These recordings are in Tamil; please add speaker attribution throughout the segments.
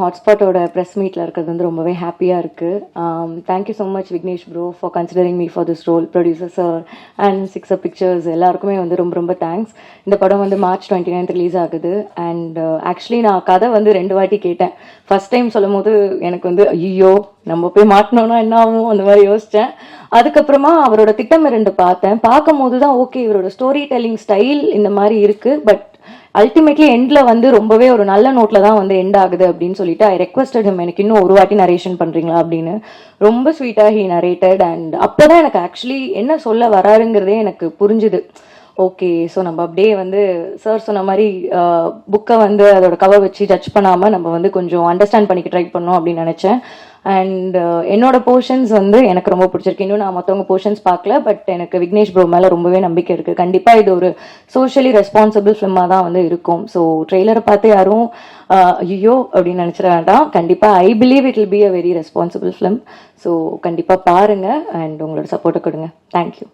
Speaker 1: ஹாட்ஸ்பாட்டோட ப்ரெஸ் மீட்டில் இருக்கிறது வந்து ரொம்பவே ஹாப்பியாக இருக்குது. Thank you so much Vignesh bro for considering me for this role. Producer sir and Sixer Pictures எல்லாருக்குமே வந்து ரொம்ப ரொம்ப தேங்க்ஸ். இந்த படம் வந்து March 29 ரிலீஸ் ஆகுது. அண்ட் ஆக்சுவலி நான் கதை வந்து 2 வாட்டி கேட்டேன். ஃபர்ஸ்ட் டைம் சொல்லும் போது எனக்கு வந்து ஐயோ நம்ம போய் மாட்டினோன்னா என்ன ஆகும் அந்த மாதிரி யோசித்தேன். அதுக்கப்புறமா அவரோட திட்டம் 2 பார்த்தேன். பார்க்கும் போது தான் ஓகே இவரோட ஸ்டோரி டெல்லிங் ஸ்டைல் இந்த மாதிரி இருக்குது. பட் அல்டிமேட்லி எண்ட்ல வந்து ரொம்பவே ஒரு நல்ல நோட்ல தான் வந்து எண்ட் ஆகுது அப்படின்னு சொல்லிட்டு ஐ ரெக்வஸ்டட் ஹிம் எனக்கு இன்னும் ஒரு வாட்டி நரேஷன் பண்றீங்களா அப்படின்னு. ரொம்ப ஸ்வீட்டா ஹி நரேட்டட். அண்ட் அப்போதான் எனக்கு ஆக்சுவலி என்ன சொல்ல வராருங்கிறதே எனக்கு புரிஞ்சுது. ஓகே ஸோ நம்ம அப்படியே வந்து சார் சொன்ன மாதிரி புக்கை வந்து அதோட கவர் வச்சு ஜட்ஜ் பண்ணாமல் நம்ம வந்து கொஞ்சம் அண்டர்ஸ்டாண்ட் பண்ணிக்க ட்ரை பண்ணோம் அப்படின்னு நினச்சேன். அண்ட் என்னோட போர்ஷன்ஸ் வந்து எனக்கு ரொம்ப பிடிச்சிருக்கு. இன்னும் நான் மற்றவங்க போர்ஷன்ஸ் பார்க்கல. பட் எனக்கு விக்னேஷ் ப்ரோ மேலே ரொம்பவே நம்பிக்கை இருக்குது. கண்டிப்பாக இது ஒரு சோஷியலி ரெஸ்பான்சிபிள் ஃபிலிமாக தான் வந்து இருக்கும். ஸோ ட்ரெய்லரை பார்த்து யாரும் ஐயோ அப்படின்னு நினச்சிட வேண்டாம். கண்டிப்பாக I believe it will be a very responsible film. So கண்டிப்பாக பாருங்கள் அண்ட் உங்களோட சப்போர்ட்டை கொடுங்க. தேங்க்யூ.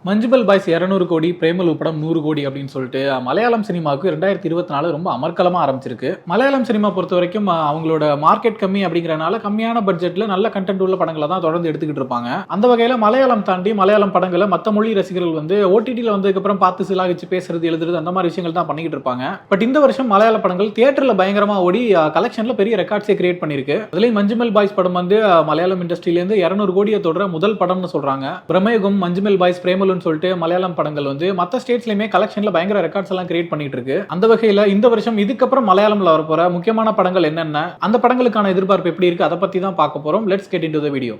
Speaker 2: மஞ்சுமல் பாய்ஸ் 200 கோடி, பிரேமலு படம் 100 கோடி அப்படின்னு சொல்லிட்டு மலையாளம் சினிமாவுக்கு 2024 ரொம்ப அமர்க்கலமா ஆரம்பிச்சிருக்கு. மலையாளம் சினிமா பொறுத்த வரைக்கும் அவங்களோட மார்க்கெட் கம்மி அப்படிங்கறனால கம்மியான பட்ஜெட்ல நல்ல கண்டென்ட் உள்ள படங்களை தான் தொடர்ந்து எடுத்துக்கிட்டு இருப்பாங்க. அந்த வகையில மலையாளம் தாண்டி மலையாளம் படங்களை மற்ற மொழி ரசிகர்கள் வந்து ஓடிடியில் வந்ததுக்கு அப்புறம் பார்த்து சிலாகிச்சு பேசுறது, எழுதுறது அந்த மாதிரி விஷயங்கள் தான் பண்ணிக்கிட்டு இருப்பாங்க. பட் இந்த வருஷம் மலையாள படங்கள் தியேட்டர்ல பயங்கரமா ஓடி கலெக்ஷன்ல பெரிய ரெக்கார்ட்ஸை கிரியேட் பண்ணிருக்கு. அதுலயும் மஞ்சுமல் பாய்ஸ் படம் வந்து மலையாளம் இண்டஸ்ட்ரியில இருந்து 200 கோடியை தொடர முதல் படம்னு சொல்றாங்க. பிரமயுகம், மஞ்சுமல் பாய்ஸ், பிரேமலு சொல்லிட்டு மலையாளம் படங்கள் வந்து மற்ற ஸ்டேட்ஸ்லயுமே கலெக்ஷன்ல பயங்கர ரெக்கார்ட்ஸ் எல்லாம் கிரியேட் பண்ணிட்டு இருக்கு. அந்த வகையில இந்த வருஷம் இதுக்கப்புறம் மலையாளம்ல வரப்போற முக்கியமான படங்கள் என்னென்ன, அந்த படங்களுக்கான எதிர்பார்ப்பு எப்படி இருக்கு, அதை பத்தி தான் பார்க்க போறோம். Let's get into the video.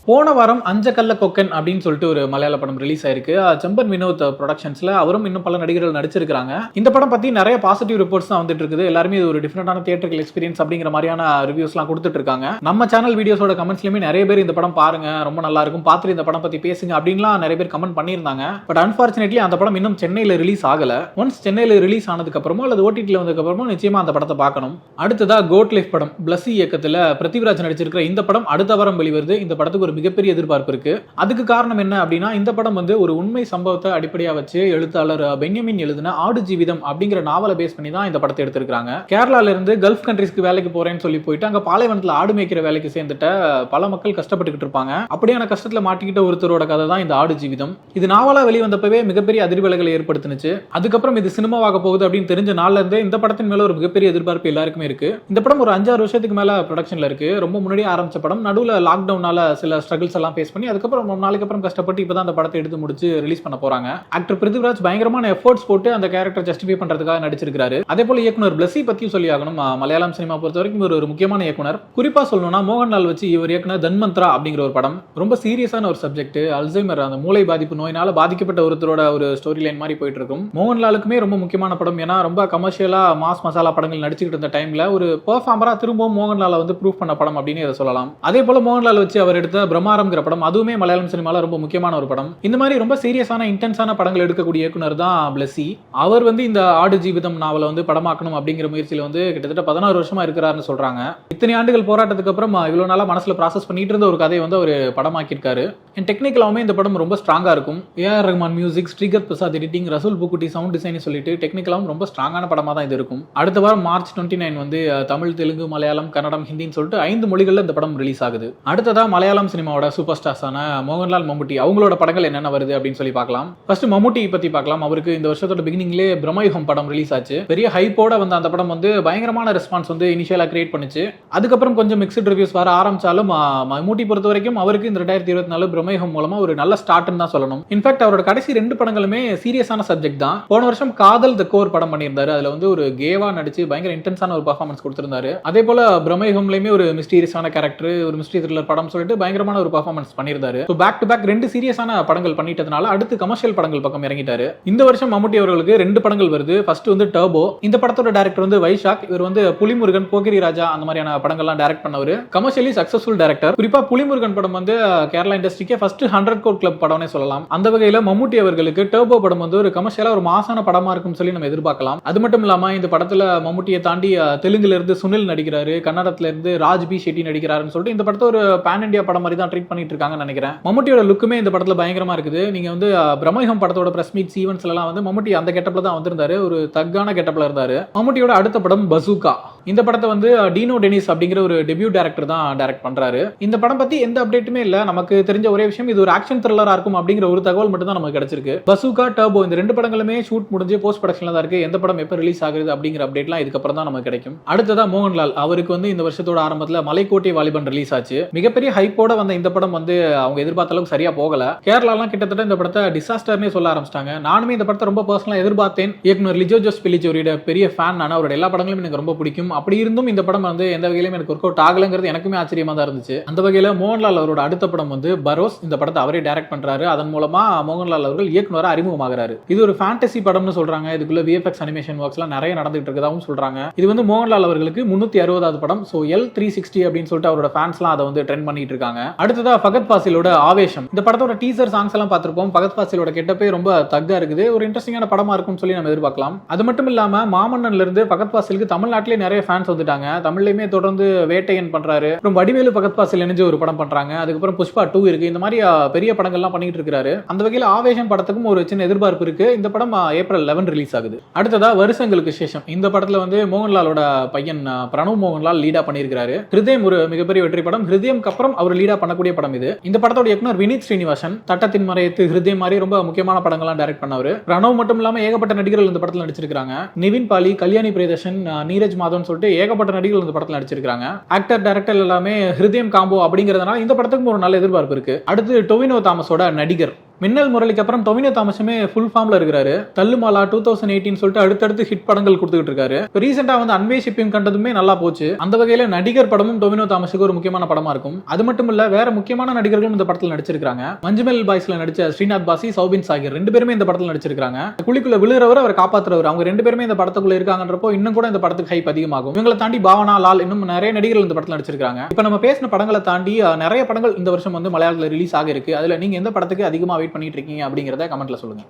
Speaker 2: போன வாரம் அஞ்சக்கல்ல கொக்கன் அப்படின்னு சொல்லிட்டு ஒரு மலையாள படம் ரிலீஸ் ஆயிருக்கு. செம்பன் வினோத் ப்ரொடக்ஷன்ஸ்ல அவரும் இன்னும் பல நடிகர்கள் நடிச்சிருக்காங்க. இந்த படம் பத்தி நிறைய பாசிட்டிவ் ரிப்போர்ட்ஸ் தான் வந்துட்டு இருக்குது. எல்லாருமே இது ஒரு டிஃபரெண்டான தியேட்டர்கள் எக்ஸ்பீரியன்ஸ் அப்படிங்கிற மாதிரியான ரிவ்யூஸ் எல்லாம் கொடுத்துட்டு இருக்காங்க. நம்ம சேனல் வீடியோஸோட கமெண்ட்ஸ்லயுமே நிறைய பேர் இந்த படம் பாருங்க, ரொம்ப நல்லா இருக்கும், பார்த்துட்டு இந்த படம் பத்தி பேசுங்க அப்படின்லாம் நிறைய பேர் கமெண்ட் பண்ணியிருந்தாங்க. பட் அன்பார்ச்சுனேட்லி அந்த படம் இன்னும் சென்னையில ரிலீஸ் ஆகல. ஒன்ஸ் சென்னையில ரிலீஸ் ஆனதுக்கு அப்புறமோ அல்லது ஓடிடில வந்ததுக்கு அப்புறமோ நிச்சயமா அந்த படத்தை பார்க்கணும். அடுத்ததா கோட் லைஃப் படம் பிளஸி இயக்கத்துல பிருத்திவிராஜ் நடிச்சிருக்கிற இந்த படம் அடுத்த வாரம் வெளிவருது. இந்த படத்துக்கு ஒரு மிகப்பெரிய எதிர்பார்ப்பு இருக்கு. அதுக்கு காரணம் என்ன அப்படின்னா, இந்த படம் வந்து ஒரு உண்மை சம்பவத்தை அடிப்படையா வச்சு எழுத்தாளர் பென்யமின் எழுதின ஆடு ஜீவிதம் அப்படிங்கிற நாவலை பேஸ் பண்ணி தான் இந்த படத்தை எடுத்திருக்காங்க. கேரளால இருந்து கல்ஃப் கண்ட்ரீஸ்க்கு வேலைக்கு போறேன்னு சொல்லி போயிட்டு அங்க பாலைவனத்துல ஆடு மேய்க்கிற வேலைக்கு சேர்ந்துட்ட பல மக்கள் கஷ்டப்பட்டுக்கிட்டு இருப்பாங்க. அப்படியான கஷ்டத்துல மாட்டிக்கிட்ட ஒருத்தரோட கதை தான் இந்த ஆடு ஜீவிதம். இது நாவலா வெளிவந்தப்பவே மிகப்பெரிய அதிர்வலைகளை ஏற்படுத்துனுச்சு. அதுக்கப்புறம் இது சினிமாவாக போகுது அப்படின்னு தெரிஞ்ச நாள்ல இருந்தே இந்த படத்தின் மேல ஒரு மிகப்பெரிய எதிர்பார்ப்பு எல்லாருக்குமே இருக்கு. இந்த படம் ஒரு 5-6 வருஷத்துக்கு மேல ப்ரொடக்ஷன்ல இருக்கு. ரொம்ப முன்னாடியே ஆரம்பிச்ச படம். நடுவுல லாக்டவுனால சில ஸ்ட்ரகிள்ஸ் எல்லாம் ஃபேஸ் பண்ணி அதுக்கப்புறம் 3 நாளைக்கு அப்புறம் கஷ்டப்பட்டு இப்பதான் அந்த படத்தை எடுத்து முடிச்சு ரிலீஸ் பண்ண போறாங்க. ஆக்டர் பிருத்திவிராஜ் பயங்கரமான எஃபோர்ட்ஸ் போட்டு அந்த கேரக்டர் ஜஸ்டிஃபை பண்றதுக்காக நடிச்சிருக்காரு. அதே போல இயக்குனர் பிளஸி பத்தியும் சொல்லி ஆகணும். மலையாளம் சினிமா பொறுத்த வரைக்கும் ஒரு முக்கியமான இயக்குனர். குறிப்பா சொல்லணும்னா மோகன்லால் வச்சு இவர் இயக்குனர் தன்மந்த்ரா அப்படிங்கிற ஒரு படம். ரொம்ப சீரியஸான ஒரு சப்ஜெக்ட். அல்சைமர், அந்த மூளை பாதிப்பு நோயினால பாதிக்கப்பட்ட ஒருத்தரோட ஒரு ஸ்டோரி லைன் மாதிரி போயிட்டு இருக்கும். மோகன்லாலுக்குமே ரொம்ப முக்கியமான படம். ஏன்னா ரொம்ப கமர்ஷியலா மாஸ் மசாலா படங்கள் நடிச்சுக்கிட்டு இருந்த டைம்ல ஒரு பெர்ஃபார்மரா திரும்பவும் மோகன்லால வந்து ப்ரூவ் பண்ண படம் அப்படின்னு இதை சொல்லலாம். அதே போல மோகன்லால் வச்சு அவர் எடுத்த பிரம்மாரம்ங்கிற படம் அதுவுமே மலையாளம் சினிமால ரொம்ப முக்கியமான ஒரு படம். இந்த மாதிரி ரொம்ப சீரியஸான இன்டென்ஸான படங்கள் எடுக்கக்கூடிய இயக்குனர் தான் பிளஸி. அவர் வந்து இந்த ஆடு ஜீவிதம் நாவலை வந்து படமாக்கணும் அப்படிங்கிற முயற்சியில வந்து கிட்டத்தட்ட 16 வருஷமா இருக்கிறாருன்னு சொல்றாங்க. இத்தனை ஆண்டுகள் போராட்டத்துக்கு அப்புறம் இவ்வளவு நாளா மனசுல ப்ராசஸ் பண்ணிட்டு இருந்த ஒரு கதையை வந்து அவர் படமாக்கியிருக்காரு. டெக்னிக்கலாவுமே இந்த படம் ரொம்ப ஸ்ட்ராங்கா இருக்கும். AR Rahman music, Srikanth Prasad editing, Rasool Pookutty sound design சொல்லிட்டு டெக்னிக்கலாவும் ரொம்ப ஸ்ட்ராங்கான படமா தான் இது இருக்கும். அடுத்த வாரம் March 29 வந்து தமிழ், தெலுங்கு, மலையாளம், கன்னடம், ஹிந்தின்னு சொல்லிட்டு 5 மொழிகள்ல இந்த படம் ரிலீஸ் ஆகுது. அடுத்ததா மலையாளம் சினிமாவோட சூப்பர் ஸ்டார்ஸான மோகன்லால், மம்முட்டி அவங்களோட படங்கள் என்னென்ன வருது அப்படின்னு சொல்லி பார்க்கலாம். ஃபர்ஸ்ட் மம்முட்டி பத்தி பார்க்கலாம். அவருக்கு இந்த வருஷத்தோட பிகினிங்லேயே பிரமயுகம் படம் ரிலீஸ் ஆச்சு. பெரிய ஹைப்போட வந்து அந்த படம் வந்து பயங்கரமான ரெஸ்பான்ஸ் வந்து இனிஷியலா கிரியேட் பண்ணுச்சு. அதுக்கப்புறம் கொஞ்சம் மிக்ஸ்ட் ரிவ்யூஸ் வர ஆரம்பிச்சாலும் மம்முட்டி பொறுத்த வரைக்கும் அவருக்கு இந்த 2024 பிரமயுகம் மூலமா ஒரு நல்ல ஸ்டார்ட்னு தான் சொல்லணும். இன்ஃபேக்ட் அவரோட கடைசி 2 படங்களுமே சீரியஸான சப்ஜெக்ட் தான். போன வருஷம் காதல் தி கோர் படம் பண்ணியிருந்தாரு. அதுல வந்து ஒரு கேவா நடிச்சு பயங்கர இன்டென்ஸான ஒரு பர்ஃபார்மன்ஸ் கொடுத்திருந்தாரு. அதே போல பிரமயுகம்லயுமே ஒரு மிஸ்டீரியஸான கேரக்டர், ஒரு மிஸ்டரி த்ரில்லர் படம் சொல்லிட்டு பயங்கரமான ஒரு பர்ஃபார்மன்ஸ் பண்ணியிருந்தாரு. பேக் டு பேக் 2 சீரியஸான படங்கள் பண்ணிட்டதுனால அடுத்து கமர்ஷியல் படங்கள் பக்கம் இறங்கிட்டாரு. இந்த வருஷம் மம்முட்டி அவர்களுக்கு 2 படங்கள் வருது. ஃபர்ஸ்ட் வந்து டர்போ. இந்த படத்தோட டைரக்டர் வந்து வைஷாக். இவர் வந்து புலிமுருகன், போக்கிரி ராஜா அந்த மாதிரியான படங்கள்லாம் டைரக்ட் பண்ணவர். Commercially successful director. குறிப்பா புலிமுருகன் படம் வந்து கேரளா இண்டஸ்ட்ரிக்கு இண்டஸ்ட்ரிக்கே ஃபர்ஸ்ட் 100 crore கிளப் படம்னே சொல்லலாம். அந்த வகையில மம்முட்டி அவர்களுக்கு டர்போ படம் வந்து ஒரு கமர்ஷியலா ஒரு மாசான படமா இருக்கும் சொல்லி நம்ம எதிர்பார்க்கலாம். அது மட்டும் இல்லாம இந்த படத்துல மம்முட்டியை தாண்டி தெலுங்குல இருந்து சுனில் நடிக்கிறாரு, கன்னடத்துல இருந்து ராஜ் பி ஷெட்டி நடிக்கிறாருன்னு சொல்லிட்டு இந்த படத்தை ஒரு பேன் இந்தியா படம் மாதிரி தான் ட்ரீட் பண்ணிட்டு இருக்காங்கன்னு நினைக்கிறேன். மம்முட்டியோட லுக்குமே இந்த படத்துல பயங்கரமா இருக்குது. நீங்க வந்து பிரம்மயுகம் படத்தோட பிரஸ் மீட்ஸ் ஈவென்ட்ஸ்ல எல்லாம் வந்து மம்முட்டி அந்த கெட்டப்ல தான் வந்திருந்தாரு, ஒரு தக்கான கெட்டப்ல இருந்தாரு. மம்முட்டியோட அடுத்த படம் பசூகா. இந்த படத்தை வந்து டீனோ டெனிஸ் அப்படிங்கிற ஒரு டெபியூ டைரக்டர் தான் டைரக்ட் பண்றாரு. இந்த படம் பத்தி எந்த அப்டேட்டுமே இல்ல. நமக்கு தெரிஞ்ச ஒரே விஷயம் இது ஒரு ஆக்ஷன் த்ரில்லரா இருக்கும் அப்படிங்கிற ஒரு தகவல் மட்டும் தான் நமக்கு கிடைச்சிருக்கு. பசூகா, டர்போ இந்த ரெண்டு படங்களுமே ஷூட் முடிஞ்சு போஸ்ட் ப்ரொடக்ஷன்ல தான் இருக்கு. எந்த படம் எப்ப ரிலீஸ் ஆகுது அப்படிங்கிற அப்டேட்லாம் இதுக்கப்புறம் தான் நமக்கு கிடைக்கும். அடுத்ததா மோகன்லால் அவருக்கு வந்து இந்த வருஷத்தோட ஆரம்பத்துல மலைக்கோட்டை வாலிபன் ரிலீஸ் ஆச்சு. மிகப்பெரிய ஹைப்போட வந்த இந்த படம் வந்து அவங்க எதிர்பார்த்த அளவுக்கு சரியா போகல. கேரளாலாம் கிட்டத்தட்ட இந்த படத்தை டிசாஸ்டர்னே சொல்ல ஆரம்பிச்சிட்டாங்க. நானுமே இந்த படத்தை ரொம்ப பர்சனலா எதிர்பார்த்தேன். இயக்குனர் லிஜோ ஜோஸ் பிலிச்சோரியோட பெரிய ஃபேன் நான். அவரோட எல்லா படங்களும் எனக்கு ரொம்ப பிடிக்கும். அப்படி இருந்தும் இந்த படம் வந்து எந்த வகையிலும் எனக்கு ஒர்க் அவுட் ஆகலங்கிறது எனக்குமே ஆச்சரியமா தான் இருந்துச்சு. அந்த வகையில மோகன்லால் அவரோட அடுத்த படம் வந்து பரோஸ். இந்த படத்தை அவரே டைரக்ட் பண்றாரு. அதன் மூலமா மோகன்லால் அவர்கள் இயக்குனரா அறிமுகமாகிறாரு. இது ஒரு ஃபேண்டசி படம்னு சொல்றாங்க. இதுக்குள்ள விஎஃப்எக்ஸ் அனிமேஷன் ஒர்க்ஸ்லாம் நிறைய நடந்துட்டு இருக்கதாவும் சொல்றாங்க. இது வந்து மோகன்லால் அவர்களுக்கு 360வது படம். சோ L360 அப்படின்னு சொல்லிட்டு அவரோட ஃபேன்ஸ்லாம் அதை வந்து ட்ரெண்ட் பண்ணிட்டு இருக்காங்க. அடுத்ததா ஃபகத் ஃபாசிலோட ஆவேஷம். இந்த படத்தோட டீசர் சாங்ஸ் எல்லாம் பார்த்திருப்போம். ஃபகத் ஃபாசிலோட கெட்டப்பே ரொம்ப தக்கா இருக்குது. ஒரு இன்ட்ரெஸ்டிங்கான படமா இருக்கும்னு சொல்லி நம்ம எதிர்பார்க்கலாம். அது மட்டும் இல்லாம மாமன்னன்ல இருந்து ஃபகத் ஃபாசிலுக்கு தமிழ்நாட்டிலே நிறைய ஃபேன்ஸ் வந்துட்டாங்க. தமிழ்லயுமே தொடர்ந்து வேட்டையன் பண்றாரு. அப்புறம் வடிவேலு ஃபகத் ஃபாசில் இணைஞ்சு ஒரு படம் பண்றாங்க. அதுக்கப்புறம் புஷ்பா 2 இருக்கு. இந்த மாதிரி பெரிய படங்கள்லாம் பண்ணிட்டு இருக்காரு. அந்த வகையில் ஆவேசம் படத்துக்கும் ஒரு சின்ன எதிர்பார்ப்பு இருக்கு. இந்த படம் ஏப்ரல் 11 ரிலீஸ் ஆகுது. அடுத்ததா வருஷங்களுக்கு சேஷம். இந்த படத்துல வந்து மோகன்லாலோட பையன் பிரணவ் மோகன்லால் லீடா பண்ணியிருக்காரு. ஹிருதயம் ஒரு மிகப்பெரிய வெற்றி படம். ஹிருதயம்க்கு அப்புறம் அவர் லீடா பண்ணக்கூடிய படம் இது. இந்த படத்தோட இயக்குனர் வினீத் ஸ்ரீனிவாசன் தட்டத்தின் மறையத்து, ஹிருதயம் மாதிரி ரொம்ப முக்கியமான படங்கள்லாம் டைரக்ட் பண்ணவர். பிரணவ் மட்டும் இல்லாம ஏகப்பட்ட நடிகர்கள் இந்த படத்துல நடிச்சிருக்காங்க. நிவின் பாலி, கல்யாணி பிரியதர்ஷன், நீரஜ் மாதவன் சொல்லிட்டு ஏகப்பட்ட நடிகர்கள் இந்த படத்துல நடிச்சிருக்காங்க. ஆக்டர் டைரக்டர் எல்லாமே ஹிருதயம் காம்போ அப்படிங்கிறதுனால இந்த படத்துக்கு ஒரு நல்ல எதிர்பார்ப்பு இருக்கு. அடுத்து டொவினோ தாமஸோட நடிகர். மின்னல் முரளிக்கு அப்புறம் டொவினோ தாமஸுமே ஃபுல் ஃபார்ம்ல இருக்காரு. தள்ளுமாலா 2018 சொல்லிட்டு அடுத்தடுத்து ஹிட் படங்கள் கொடுத்துட்டு இருக்காரு. ரீசெண்டா வந்து அன்வே ஷிப்பிங் கண்டதுமே நல்லா போச்சு. அந்த வகையில நடிகர் படமும் டொவினோ தாமஸுக்கு ஒரு முக்கியமான படமா இருக்கும். அது மட்டும் இல்ல வேற முக்கியமான நடிகர்களும் இந்த படத்துல நடிச்சிருக்காங்க. மஞ்சுமெல் பாய்ஸ்ல நடிச்ச ஸ்ரீநாத் பாசி, சௌபின் சாகிர் ரெண்டு பேருமே இந்த படத்துல நடிச்சிருக்காங்க. குழிக்குள்ள விழுறவர் அவர் காப்பாத்துறவர், அவங்க ரெண்டு பேருமே இந்த படத்துக்குள்ள இருக்காங்கன்றப்போ இன்னும் கூட இந்த படத்துக்கு ஹைப் அதிகமாகும். இவங்களை தாண்டி பாவனா, லால் இன்னும் நிறைய நடிகர்கள் இந்த படத்துல நடிச்சிருக்காங்க. இப்ப நம்ம பேசின படங்களை தாண்டி நிறைய படங்கள் இந்த வருஷம் வந்து மலையாளத்துல ரிலீஸ் ஆக இருக்கு. அதுல நீங்க எந்த படத்துக்கு அதிகமா வெயிட் பண்ணிட்டு இருக்கீங்க அப்படிங்கறத கமெண்ட்ல சொல்லுங்க.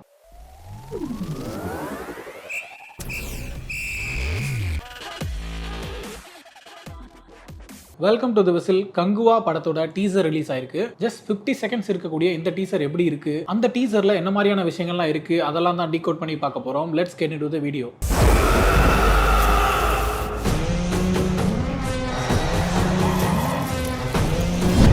Speaker 2: Welcome to the whistle. Kanguva படத்தோட டீசர் ரிலீஸ் ஆயிருக்கு. ஜஸ்ட் 50 செகண்ட்ஸ் இருக்கக்கூடிய இந்த டீசர் எப்படி இருக்கு, அந்த டீசர்ல என்ன மாதிரியான விஷயங்கள்லாம் இருக்கு, அதெல்லாம் தான் டீகோட் பண்ணி பார்க்க போறோம். Let's get into the video.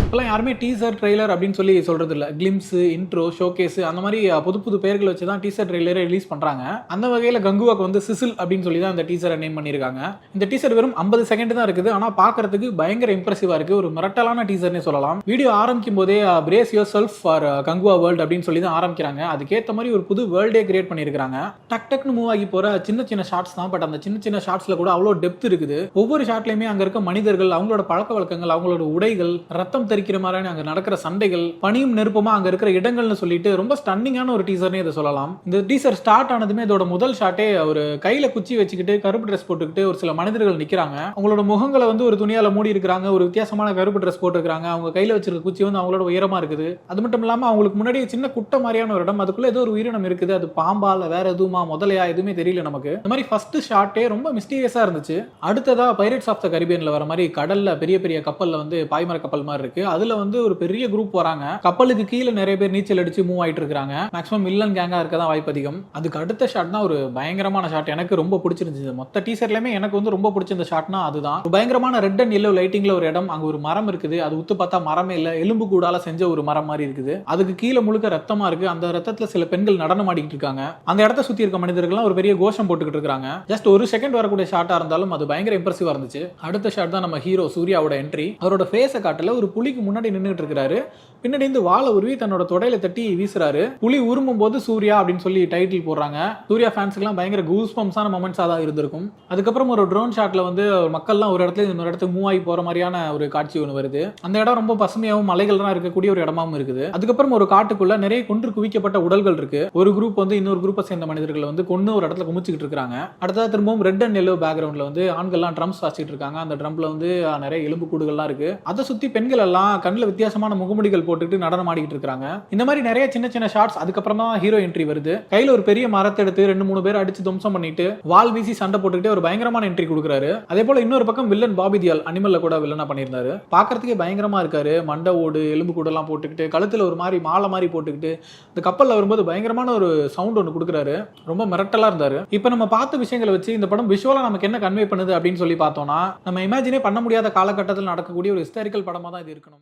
Speaker 2: இப்பெல்லாம் யாருமே டீசர் ட்ரெய்லர் அப்படின்னு சொல்லி சொல்றது இல்ல. கிளிம்ஸ், இன்ட்ரோ, ஷோகேஸ் அந்த மாதிரி புது புது பேர்கள் வச்சு தான் டீசர் ட்ரெய்லரை ரிலீஸ் பண்றாங்க. அந்த வகையில கங்குவாக்கு வந்து சிசில் அப்படின்னு சொல்லி தான் இந்த டீசரை நேம் பண்ணிருக்காங்க. இந்த டீசர் வெறும் 50 செகண்ட் தான் இருக்குது. ஆனா பாக்குறதுக்கு பயங்கர இம்ப்ரெசிவா இருக்கு. ஒரு மிரட்டலான டீசர்னே சொல்லலாம். வீடியோ ஆரம்பிக்கும் போதே brace your self for Kanguva world அப்படின்னு சொல்லி தான் ஆரம்பிக்கிறாங்க. அதுக்கேற்ற மாதிரி ஒரு புது வேர்ல்டே கிரியேட் பண்ணிருக்காங்க. டக் டக்னு மூவ் ஆகி போற சின்ன சின்ன ஷார்ட்ஸ் தான். பட் அந்த சின்ன சின்ன ஷார்ட்ஸ்ல கூட அவ்வளவு டெப்த் இருக்குது. ஒவ்வொரு ஷார்ட்லயுமே அங்க இருக்க மனிதர்கள், அவங்களோட பழக்க வழக்கங்கள், அவங்களோட உடைகள், ரத்தம் தெரிக்கிற மாதிரி அங்க நடக்கிற சண்டைகள், பனியும் நெருப்புமா அங்க இருக்கிற இடங்கள்னு சொல்லிட்டு ரொம்ப ஸ்டன்னிங்கான ஒரு டீசர்னே இதை சொல்லலாம். இந்த டீசர் ஸ்டார்ட் ஆனதுமே இதோட முதல் ஷாட்டே ஒரு கையில குச்சி வச்சுக்கிட்டு கருப்பு ட்ரெஸ் போட்டுக்கிட்டு ஒரு சில மனிதர்கள் நிக்கிறாங்க. அவங்களோட முகங்களை வந்து ஒரு துணியால மூடி இருக்கிறாங்க. ஒரு வித்தியாசமான கருப்பு ட்ரெஸ் போட்டுருக்காங்க. அவங்க கையில வச்சிருக்க குச்சி வந்து அவங்களோட உயரமா இருக்குது. அது மட்டும் இல்லாம அவங்களுக்கு முன்னாடி சின்ன குட்டை மாதிரியான ஒரு இடம், அதுக்குள்ள ஏதோ ஒரு உயிரினம் இருக்குது. அது பாம்பா இல்ல வேற எதுவுமா, முதலையா, எதுவுமே தெரியல நமக்கு. இந்த மாதிரி ஃபர்ஸ்ட் ஷாட்டே ரொம்ப மிஸ்டீரியஸா இருந்துச்சு. அடுத்ததா பைரேட்ஸ் ஆஃப் த கரிபியன்ல வர மாதிரி கடல்ல பெரிய பெரிய கப்பல்ல வந்து பாய்மர கப்பல் மாதிரி இருக்கு. அதுல வந்து ஒரு பெரிய குரூப் வராங்க. கப்பலுக்கு கீழே நிறைய பேர் நீச்சல் அடிச்சு மூவ் ஆயிட்டு இருக்காங்க. மேக்ஸிமம் வில்லன் கேங்கா இருக்க தான் வாய்ப்பு அதிகம். அதுக்கு அடுத்த ஷாட் தான் ஒரு பயங்கரமான ஷாட். எனக்கு ரொம்ப பிடிச்சிருந்துச்சு. மொத்த டீசர்லயுமே எனக்கு வந்து ரொம்ப பிடிச்ச ஷாட்னா அதுதான். பயங்கரமான ரெட் அண்ட் எல்லோ லைட்டிங்ல ஒரு இடம், அங்க ஒரு மரம் இருக்குது. அது உத்து பார்த்தா மரமே இல்ல, எலும்பு கூடால செஞ்ச ஒரு மரம் மாதிரி இருக்குது. அதுக்கு கீழே முழுக்க ரத்தமா இருக்கு. அந்த ரத்தத்துல சில பெண்கள் நடனம் ஆடிட்டு இருக்காங்க. அந்த இடத்த சுத்தி இருக்க மனிதர்கள் ஒரு பெரிய கோஷம் போட்டுக்கிட்டு இருக்காங்க. ஜஸ்ட் ஒரு செகண்ட் வரக்கூடிய ஷாட்டா இருந்தாலும் அது பயங்கர இம்ப்ரெசிவா இருந்துச்சு. அடுத்த ஷாட் தான் நம்ம ஹீரோ சூர்யாவோட என்ட்ரி. அவரோட ஃபேஸை காட்டல, ஒரு புலிக்கு முன்னாடி நின்றுட்டு இருக்காரு. பின்னாடி இருந்து வாழை உருவி தன்னோட தொடையில தட்டி வீசுறாரு. புலி உருமும் போது சூர்யா அப்படின்னு சொல்லி டைட்டில் போடுறாங்க. சூர்யா ஃபேன்ஸ்க்குலாம் பயங்கர கூஸ் பம்ப்ஸான மொமெண்ட்ஸா தான் இருந்திருக்கும். அதுக்கப்புறம் ஒரு ட்ரோன் ஷாட்ல வந்து மக்கள்லாம் ஒரு இடத்துல இன்னொரு இடத்துக்கு மூவ் ஆகி போற மாதிரியான ஒரு காட்சி ஒன்று வருது. அந்த இடம் ரொம்ப பசுமையாகவும் மலைகள்லாம் இருக்கக்கூடிய ஒரு இடமாவும் இருக்குது. அதுக்கப்புறம் ஒரு காட்டுக்குள்ள நிறைய கொன்று குவிக்கப்பட்ட உடல்கள் இருக்கு. ஒரு குரூப் வந்து இன்னொரு குரூப்பை சேர்ந்த மனிதர்கள் வந்து கொன்னு ஒரு இடத்துல குமிச்சுக்கிட்டு இருக்காங்க. அடுத்தது திரும்பவும் ரெட் அண்ட் எல்லோ பேக்ரவுண்ட்ல வந்து ஆண்கள்லாம் ட்ரம்ஸ் வாசிச்சுட்டு இருக்காங்க. அந்த ட்ரம்ல வந்து நிறைய எலும்பு கூடுகள்லாம் இருக்கு. அதை சுத்தி பெண்கள் எல்லாம் எல்லாம் கண்ணில் வித்தியாசமான முகமுடிகள் போட்டுக்கிட்டு நடனம் ஆடிக்கிட்டு இருக்காங்க. இந்த மாதிரி நிறைய சின்ன சின்ன ஷார்ட்ஸ். அதுக்கப்புறம் தான் ஹீரோ என்ட்ரி வருது. கையில ஒரு பெரிய மரத்தை எடுத்து 2-3 பேர் அடிச்சு துவம்சம் பண்ணிட்டு வால் வீசி சண்டை போட்டுக்கிட்டு ஒரு பயங்கரமான என்ட்ரி கொடுக்குறாரு. அதே போல இன்னொரு பக்கம் வில்லன் பாபி தியால் அனிமல்ல கூட வில்லனா பண்ணியிருந்தாரு. பாக்குறதுக்கே பயங்கரமா இருக்காரு. மண்டை ஓடு எலும்பு கூட எல்லாம் போட்டுக்கிட்டு கழுத்துல ஒரு மாதிரி மாலை மாதிரி போட்டுக்கிட்டு இந்த கப்பல்ல வரும்போது பயங்கரமான ஒரு சவுண்ட் ஒன்று கொடுக்குறாரு. ரொம்ப மிரட்டலா இருந்தாரு. இப்ப நம்ம பார்த்த விஷயங்களை வச்சு இந்த படம் விஷுவலா நமக்கு என்ன கன்வே பண்ணுது அப்படின்னு சொல்லி பார்த்தோம்னா, நம்ம இமேஜினே பண்ண முடியாத காலகட்டத்தில் நடக்கக்கூடிய ஒரு ஹிஸ்டாரிக்கல் படமா தான் இது இருக்கணும்.